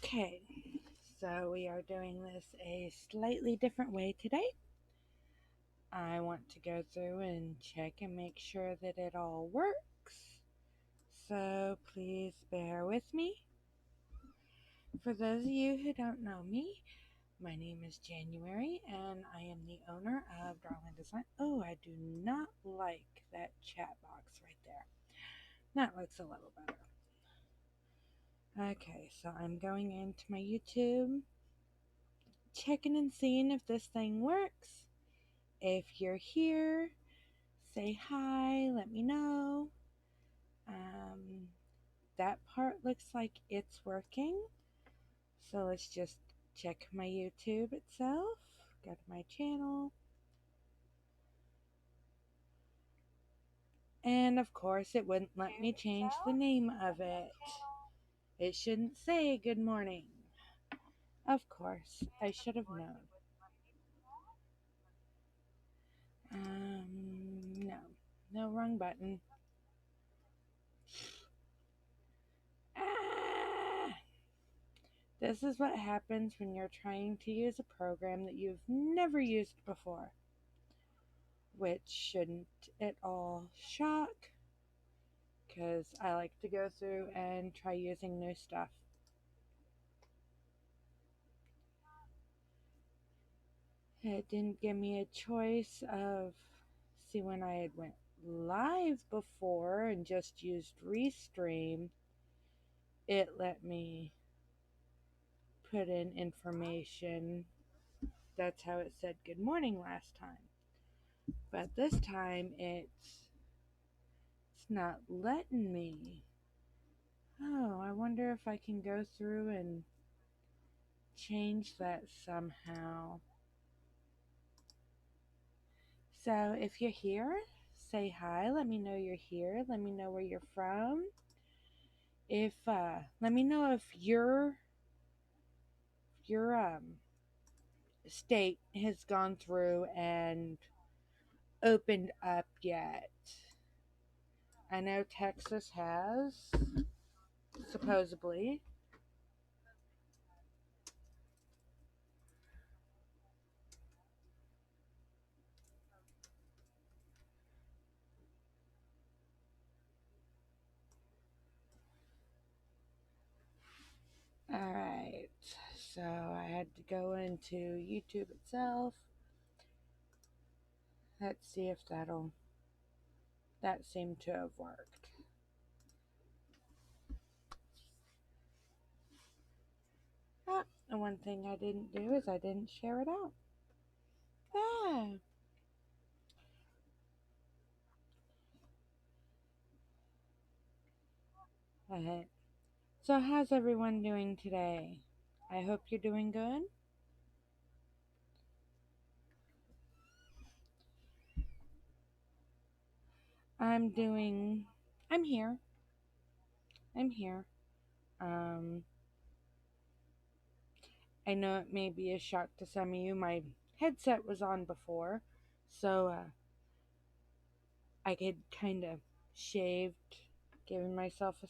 Okay, so we are doing this a slightly different way today. I want to go through and check and make sure that it all works. So please bear with me. For those of you who don't know me, my name is January and I am the owner of Darling Design. Oh, I do not like that chat box right there. That looks a little better. Okay, so I'm going into my YouTube, checking and seeing if this thing works. If you're here, say hi, let me know. That part looks like it's working. So let's just check my YouTube itself. Go to my channel. And of course, it wouldn't let me change the name of it. It shouldn't say good morning. Of course, I should have known. No. No, wrong button. Ah! This is what happens when you're trying to use a program that you've never used before, which shouldn't at all shock, because I like to go through and try using new stuff. It didn't give me a choice of, see, when I had went live before and just used Restream, it let me put in information. That's how it said good morning last time. But this time it's not letting me. Oh, I wonder if I can go through and change that somehow. So if you're here, say hi. Let me know you're here. Let me know where you're from. If let me know if your state has gone through and opened up yet. I know Texas has, supposedly. Alright, so I had to go into YouTube itself. Let's see if that seemed to have worked. Ah, and one thing I didn't do is I didn't share it out. Ah. Alright. So how's everyone doing today? I hope you're doing good. I'm here. I'm here. Um, I know it may be a shock to some of you. My headset was on before, so I could kind of shaved, giving myself a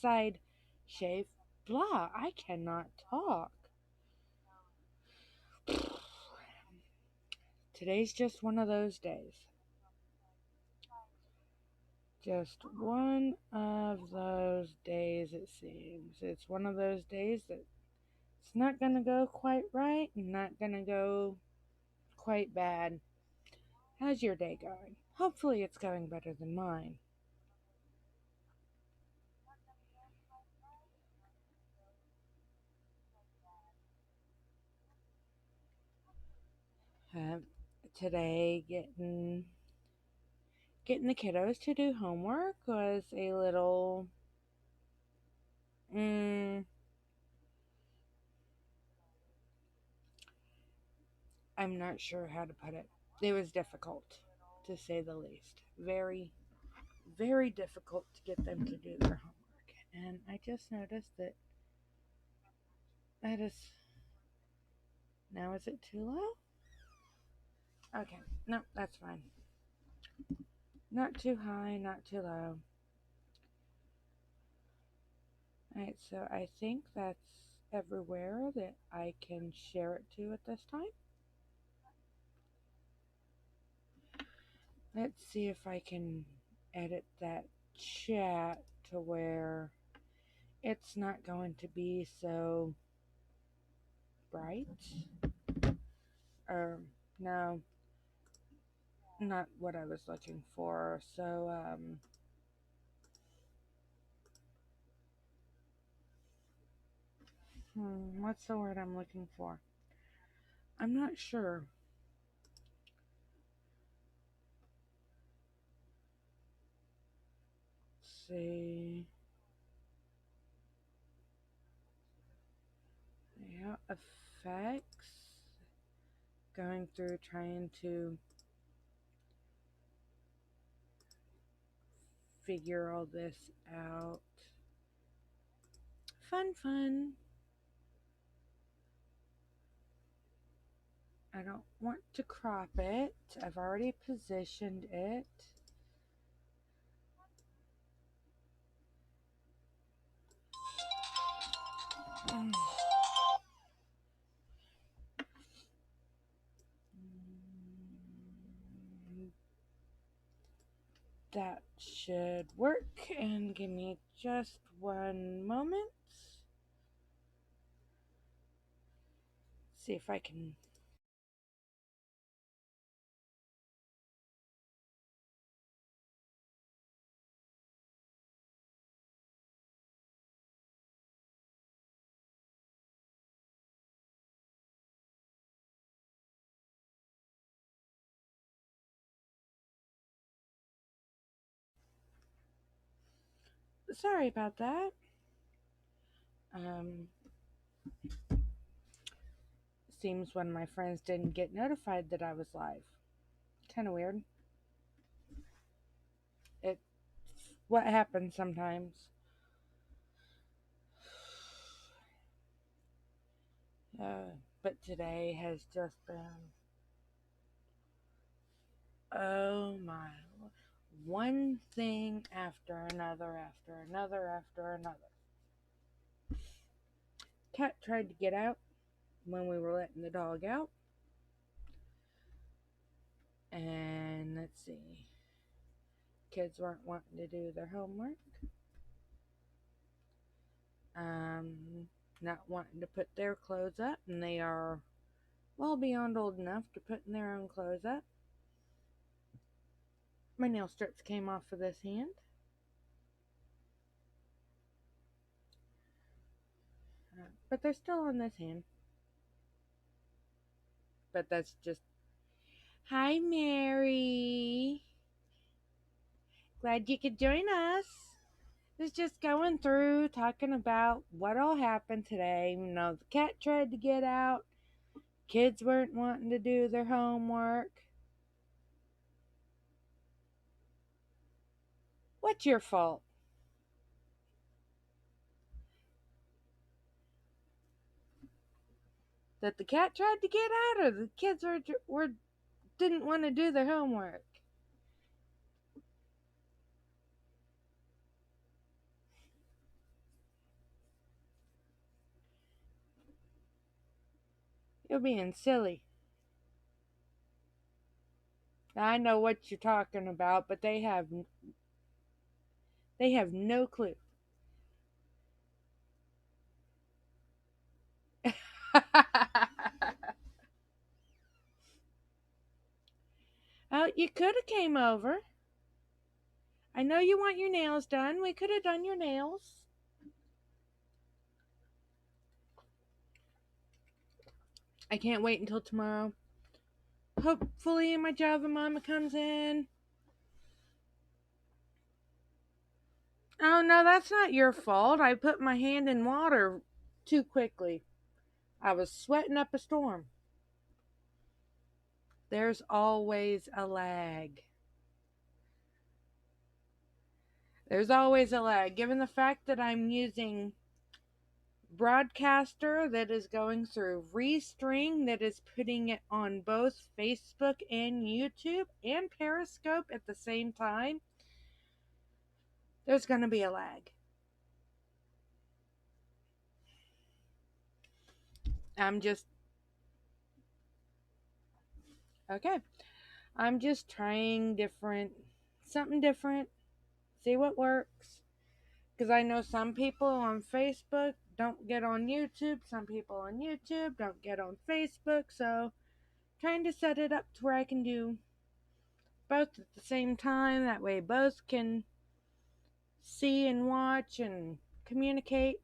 side shave. Blah, I cannot talk. Today's just one of those days. Just one of those days, it seems. It's one of those days that it's not going to go quite right and not going to go quite bad. How's your day going? Hopefully it's going better than mine. Uh, Today, getting the kiddos to do homework was a little I'm not sure how to put it. It was difficult, to say the least. Very, very difficult to get them to do their homework. And I just noticed that is, now is it too low? Okay, no, that's fine. Not too high, not too low. Alright, so I think that's everywhere that I can share it to at this time. Let's see if I can edit that chat to where it's not going to be so bright. Or, no, not what I was looking for. So, what's the word I'm looking for? I'm not sure. Let's see. Yeah, effects. Going through trying to figure all this out. Fun, fun. I don't want to crop it. I've already positioned it. That should work. And give me just one moment. See if I can. Sorry about that. Seems one of my friends didn't get notified that I was live. Kind of weird. It's what happens sometimes. But today has just been, oh my, one thing after another, after another, after another. Cat tried to get out when we were letting the dog out. And let's see, kids weren't wanting to do their homework. Not wanting to put their clothes up, and they are well beyond old enough to put their own clothes up. My nail strips came off of this hand. But they're still on this hand. But that's just... Hi, Mary. Glad you could join us. It's just going through, talking about what all happened today. You know, the cat tried to get out. Kids weren't wanting to do their homework. What's your fault? That the cat tried to get out, or the kids didn't want to do their homework? You're being silly. I know what you're talking about, but they have no clue. Oh, you could have came over. I know you want your nails done. We could have done your nails. I can't wait until tomorrow. Hopefully my Java mama comes in. Oh, no, that's not your fault. I put my hand in water too quickly. I was sweating up a storm. There's always a lag. There's always a lag. Given the fact that I'm using Broadcaster that is going through Restream, that is putting it on both Facebook and YouTube and Periscope at the same time, there's going to be a lag. I'm just, okay. I'm just trying something different, see what works. Because I know some people on Facebook don't get on YouTube, some people on YouTube don't get on Facebook, so trying to set it up to where I can do both at the same time. That way, both can see and watch and communicate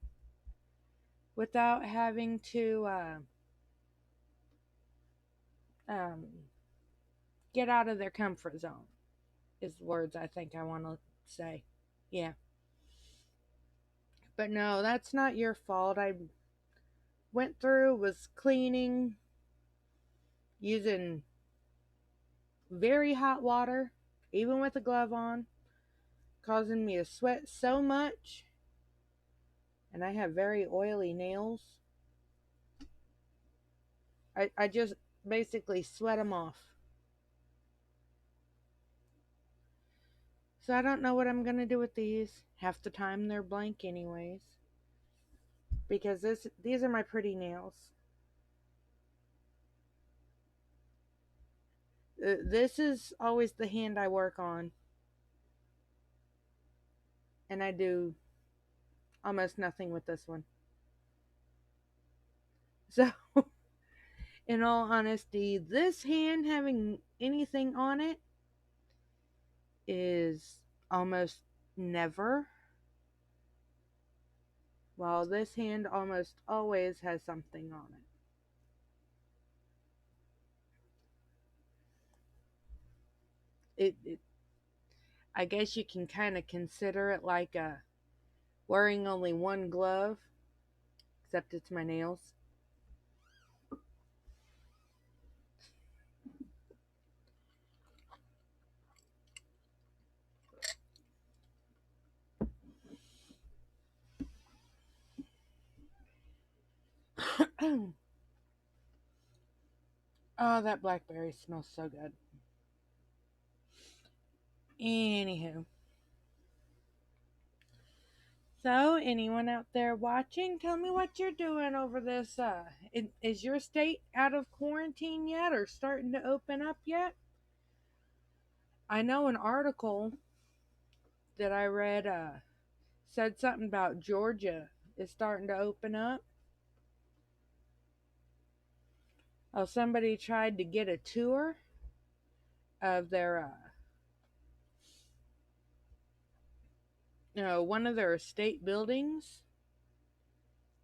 without having to um, get out of their comfort zone, is the words I think I want to say. Yeah. But no, that's not your fault. I went through, was cleaning, using very hot water, even with a glove on, causing me to sweat so much. And I have very oily nails. I just basically sweat them off. So I don't know what I'm going to do with these. Half the time they're blank anyways. Because these are my pretty nails. This is always the hand I work on. And I do almost nothing with this one. So, in all honesty, this hand having anything on it is almost never, while this hand almost always has something on it. I guess you can kind of consider it like wearing only one glove, except it's my nails. Oh, that blackberry smells so good. Anywho. So, anyone out there watching, tell me what you're doing over this. Is your state out of quarantine yet or starting to open up yet? I know an article that I read said something about Georgia is starting to open up. Oh, somebody tried to get a tour of their one of their state buildings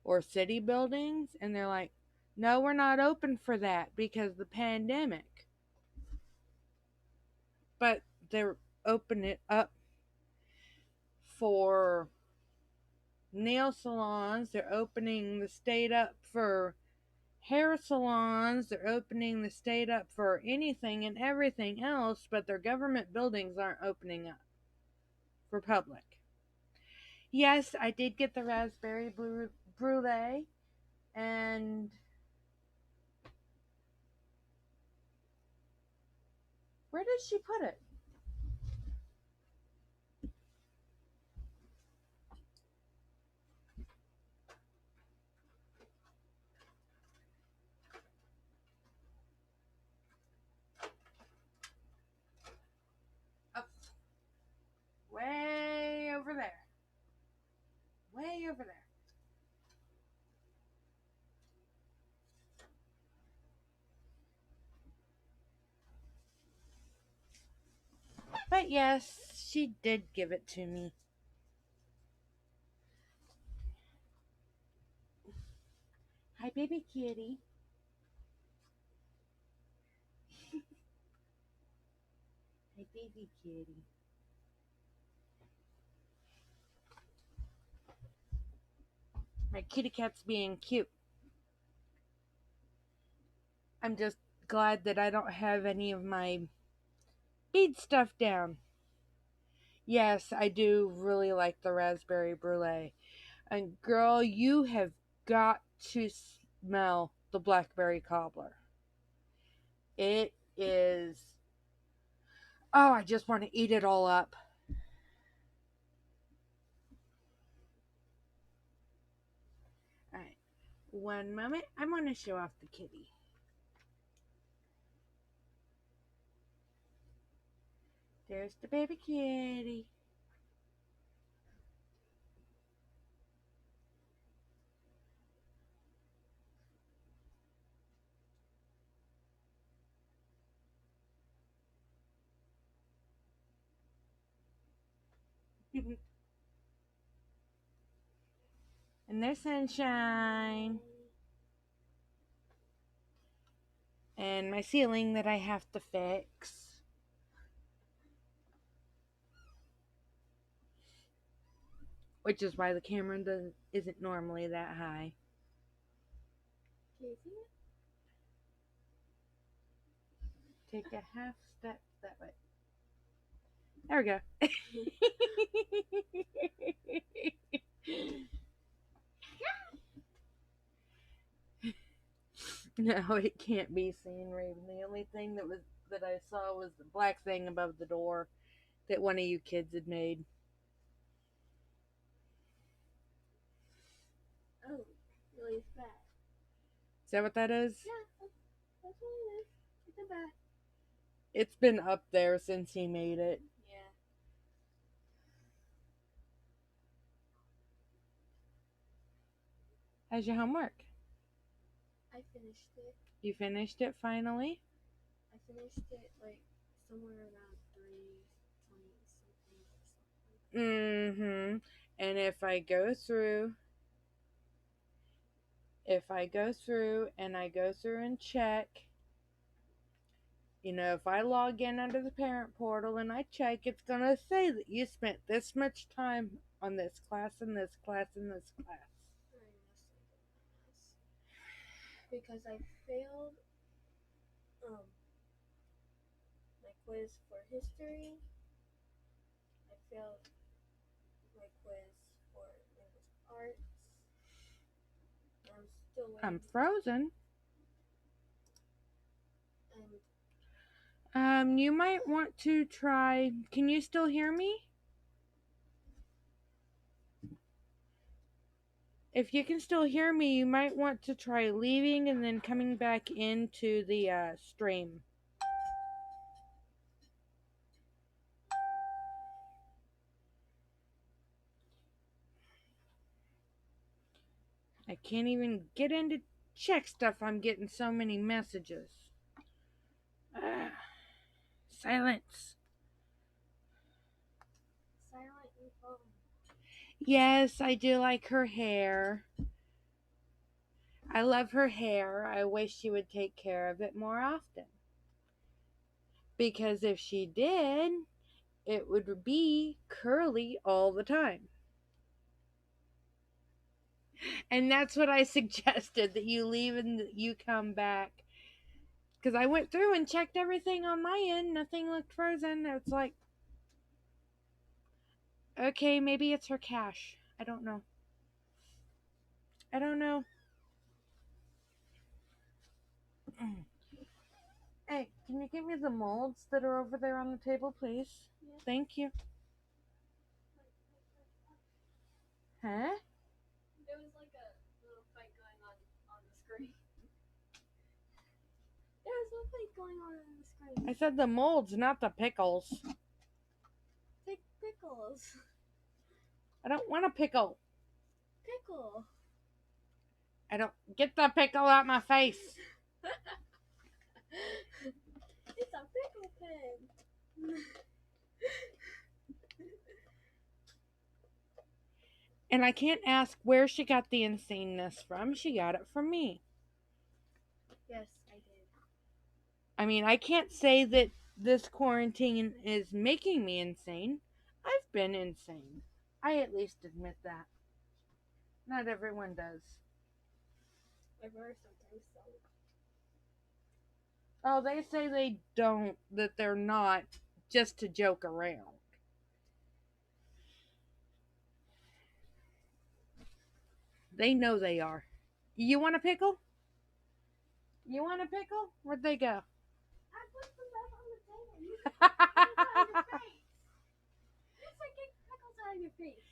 or city buildings, and they're like, no, we're not open for that because the pandemic. But they're opening it up for nail salons. They're opening the state up for hair salons. They're opening the state up for anything and everything else, but their government buildings aren't opening up for public. Yes, I did get the raspberry brulee, and where did she put it? Up, way over there. Way over there. But yes, she did give it to me. Hi, baby kitty. Hi, baby kitty. My kitty cat's being cute. I'm just glad that I don't have any of my bead stuff down. Yes, I do really like the raspberry brulee. And girl, you have got to smell the blackberry cobbler. It is. Oh, I just want to eat it all up. All right. One moment. I'm going to show off the kitty. There's the baby kitty. And there's Sunshine. And my ceiling that I have to fix. Which is why the camera isn't normally that high. Can you see it? Take a half step that way. There we go. No, it can't be seen, Raven. The only thing that I saw was the black thing above the door that one of you kids had made. Oh, really fat. Is that what that is? Yeah, that's what it is. It's a bat. It's been up there since he made it. Yeah. How's your homework? I finished it. You finished it finally? I finished it like somewhere around 3:20 something or something. Mm-hmm. And if I go through and I go through and check, if I log in under the parent portal and I check, it's going to say that you spent this much time on this class and this class and this class. Because I failed my quiz for history. I failed my quiz for language arts. I'm still waiting. I'm frozen. And you might want to try. Can you still hear me? If you can still hear me, you might want to try leaving and then coming back into the stream. I can't even get in to check stuff. I'm getting so many messages. Silence. silent your phone. Yes, I do like her hair. I love her hair. I wish she would take care of it more often. Because if she did, it would be curly all the time. And that's what I suggested, that you leave and you come back. Because I went through and checked everything on my end. Nothing looked frozen. It's like, okay, maybe it's her cache. I don't know. Hey, can you give me the molds that are over there on the table, please? Yeah. Thank you. Huh? There was like a little fight going on the screen. There was a fight going on the screen. I said the molds, not the pickles. Take pickles. I don't want a pickle. Pickle. I don't get the pickle out my face. It's a pickle pen. And I can't ask where she got the insaneness from. She got it from me. Yes, I did. I mean, I can't say that this quarantine is making me insane. I've been insane. I at least admit that. Not everyone does. My brother sometimes don't. Oh, they say they don't, that they're not, just to joke around. They know they are. You want a pickle? You want a pickle? Where'd they go? I put them back on the table. You get pickles out of your face. Yes, I get pickles out of your face.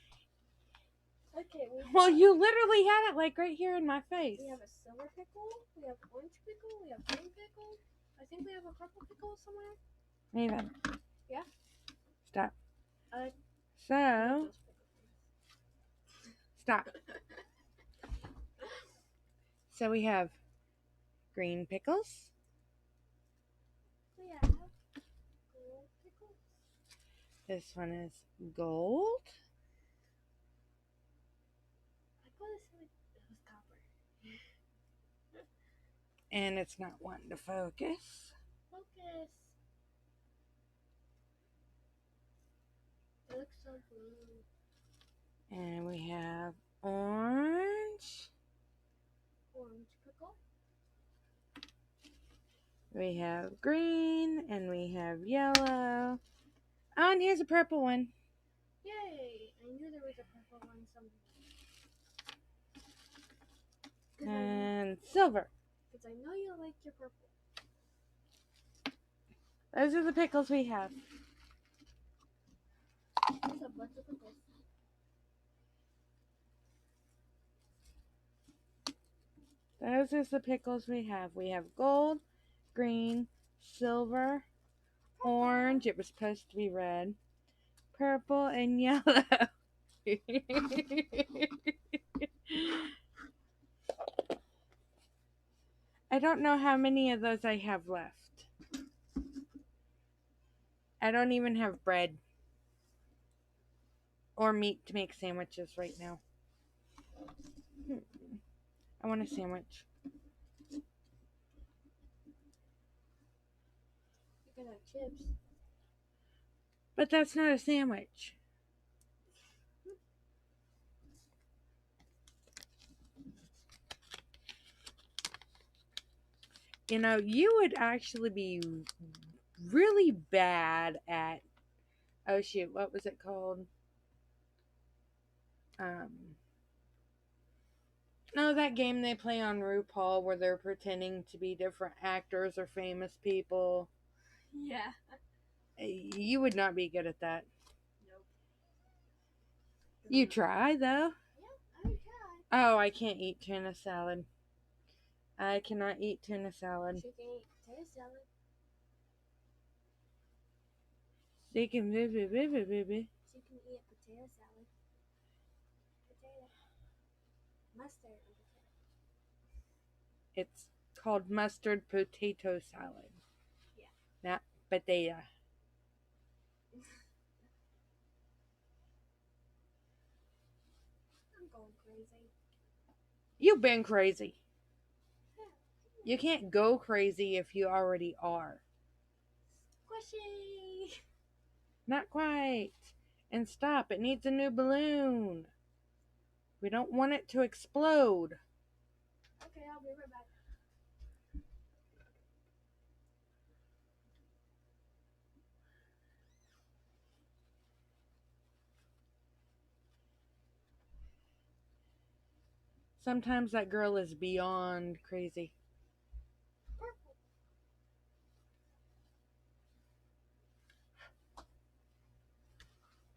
Okay, Well, you literally had it like right here in my face. we have a silver pickle, we have orange pickle, we have green pickle. I think we have a purple pickle somewhere. Maven. Yeah? Stop. I like So, those pickles. stop. So we have green pickles. We have gold pickles. This one is gold. I thought it said it was copper. And it's not wanting to focus. Focus. It looks so blue. And we have orange. Orange pickle. We have green. And we have yellow. Oh, and here's a purple one. Yay! I knew there was a purple one somewhere. And silver. Because I know you like your purple. Those are the pickles we have. There's a bunch of pickles. Those are the pickles we have. We have gold, green, silver, orange. It was supposed to be red. Purple and yellow. I don't know how many of those I have left. I don't even have bread or meat to make sandwiches right now. I want a sandwich. You can have chips. But that's not a sandwich. You know, you would actually be really bad at, oh shoot, what was it called? No, that game they play on RuPaul where they're pretending to be different actors or famous people. Yeah. You would not be good at that. Nope. You try, though. Yeah, I would try. Oh, I can't eat tuna salad. I cannot eat tuna salad. She can eat potato salad. They can baby. She can eat potato salad. Potato. Mustard and potato. It's called mustard potato salad. Yeah. Not potato. I'm going crazy. You've been crazy. You can't go crazy if you already are. Squishy. Not quite. And stop. It needs a new balloon. We don't want it to explode. Okay, I'll be right back. Sometimes that girl is beyond crazy. Purple.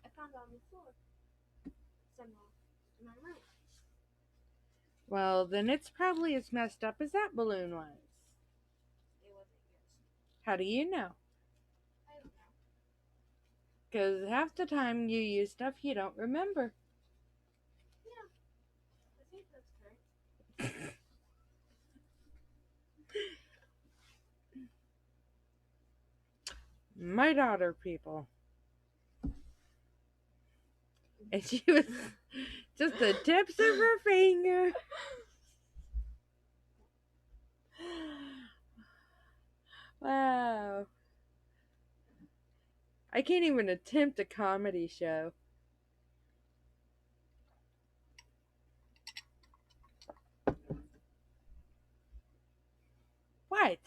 I found it on the floor. Somehow. In my room. Well, then it's probably as messed up as that balloon was. It wasn't yours. How do you know? I don't know. Because half the time you use stuff you don't remember. Yeah. I think that's correct. My daughter, people. And she was just the tips of her finger. Wow. I can't even attempt a comedy show. What?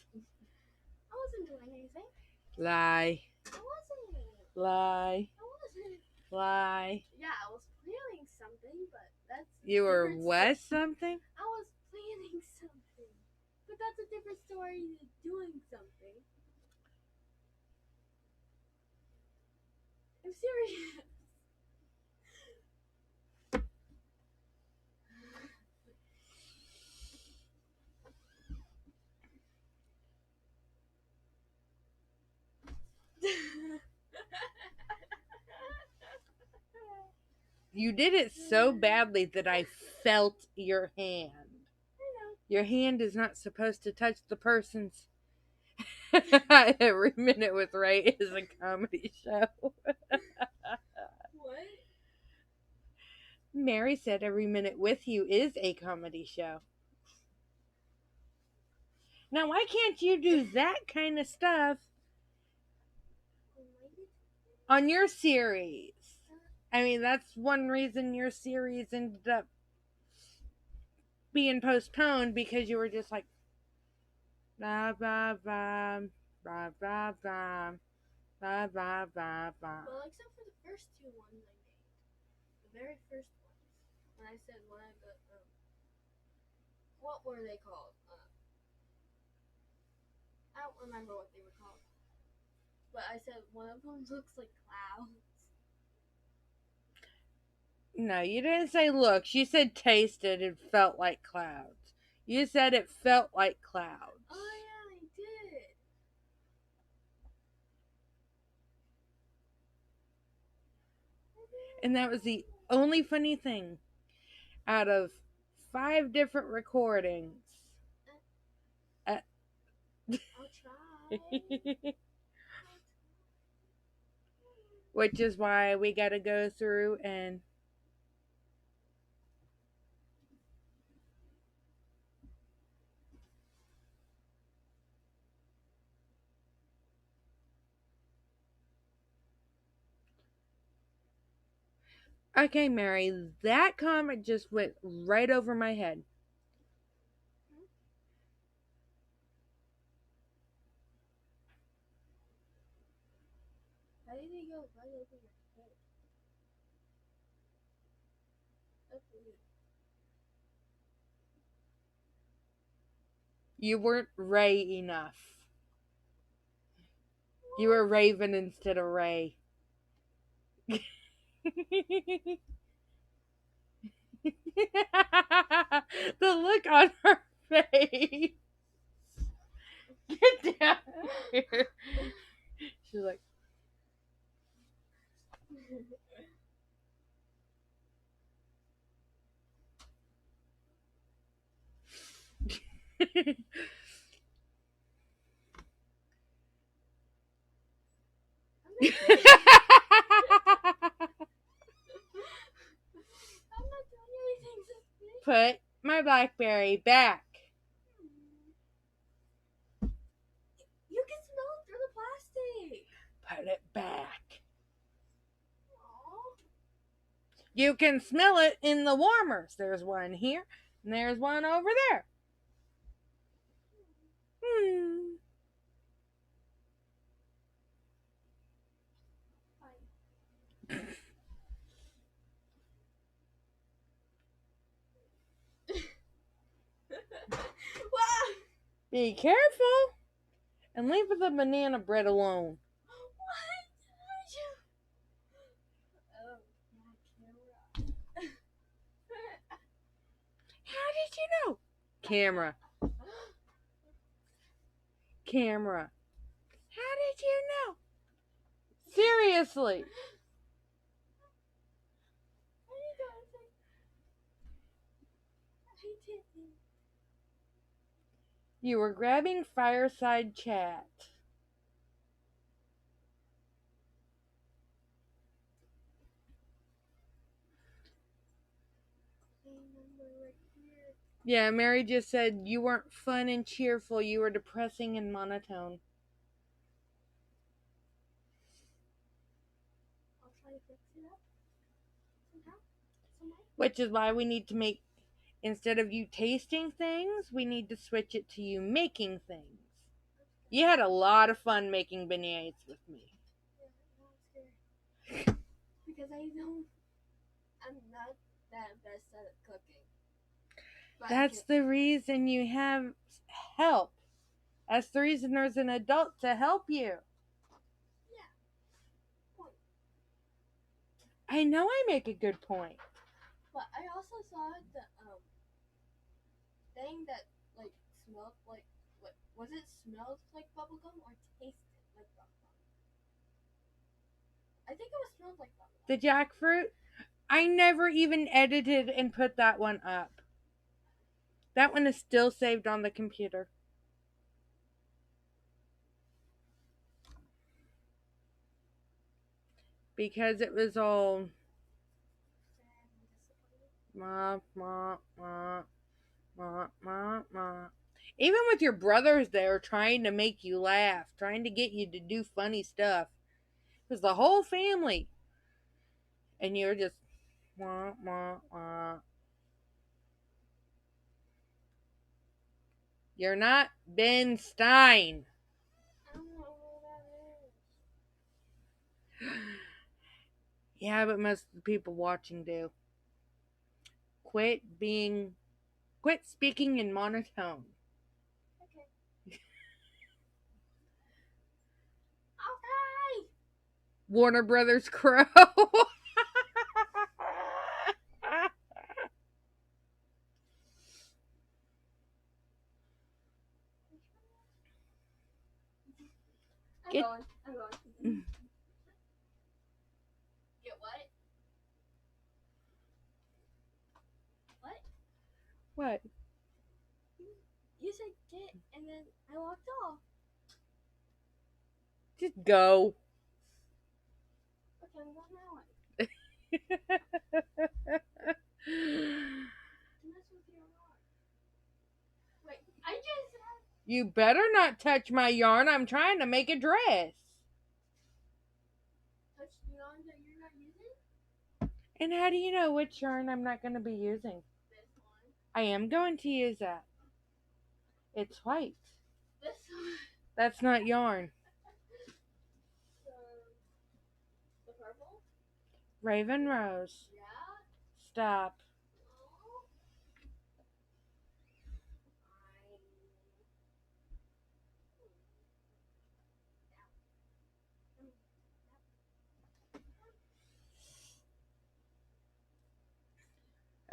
I wasn't doing anything. Lie. I wasn't. Lie. I wasn't. Lie. Yeah, I was planning something, but that's a You were different what something? I was planning something. But that's a different story than doing something. I'm serious. You did it so badly that I felt your hand. I know. Your hand is not supposed to touch the person's. Every Minute with Ray is a comedy show. What? Mary said Every Minute with You is a comedy show. Now, why can't you do that kind of stuff on your series? I mean, that's one reason your series ended up being postponed, because you were just like, blah, blah, blah, blah, blah, blah, blah, blah, blah, blah. Well, except for the first two ones I made. The very first ones. When I said one of the, what were they called? I don't remember what they were called. But I said one of them looks like clouds. No, you didn't say looks. You said tasted and felt like clouds. You said it felt like clouds. Oh yeah, I did. And that was the only funny thing out of 5 different recordings. I'll try. Which is why we gotta go through and okay, Mary, that comment just went right over my head. How did it go right over your head? That's weird. You weren't Ray enough. You were Raven instead of Ray. The look on her face. Get down here. She's like, I'm not doing anything to me. put my Blackberry back. You can smell it through the plastic. Put it back. Aww. You can smell it in the warmers. There's one here, and there's one over there. Wow. Be careful, and leave the banana bread alone. What? Oh, How did you know? Camera. Camera. How did you know? Seriously. You were grabbing fireside chat. Yeah, Mary just said you weren't fun and cheerful. You were depressing and monotone. I'll try to fix it up somehow. Which is why we need to make, instead of you tasting things, we need to switch it to you making things. You had a lot of fun making beignets with me. Yeah, now I'm scared. Because I'm not that best at cooking. But That's the reason you have help. That's the reason there's an adult to help you. Yeah. Point. I know I make a good point. But I also saw the thing that like smelled like, what was it? Smelled like bubblegum or tasted like bubblegum? I think it was smelled like bubblegum. The jackfruit? I never even edited and put that one up. That one is still saved on the computer. Because it was all ma ma ma ma ma ma. Even with your brothers there trying to make you laugh, trying to get you to do funny stuff. It was the whole family. And you're just wah wah wah. You're not Ben Stein. I don't know who that is. Yeah, but most of the people watching do. Quit speaking in monotone. Okay. Okay. Warner Brothers Crow. I'm going. Get what? What? What? You said get, and then I walked off. Just go. Okay, I'm going that way. Mess with your arm. Wait, I just said. You better not touch my yarn. I'm trying to make a dress. Touch the yarn that you're not using? And how do you know which yarn I'm not going to be using? This one. I am going to use that. It's white. This one. That's not yarn. The purple? Raven Rose. Yeah. Stop.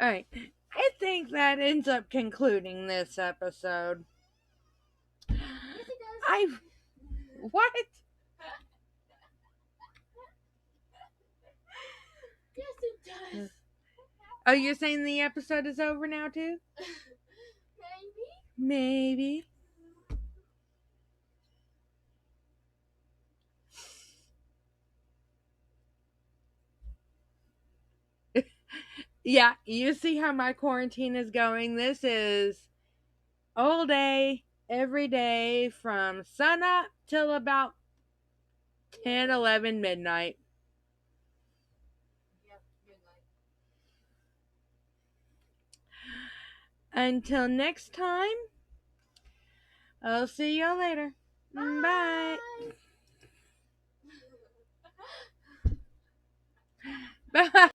Alright. I think that ends up concluding this episode. Yes, it does. What? Yes, it does. Oh, you're saying the episode is over now, too? Maybe. Maybe. Yeah, you see how my quarantine is going. This is all day, every day, from sun up till about 10, 11 midnight. Yep, midnight. Until next time, I'll see y'all later. Bye. Bye.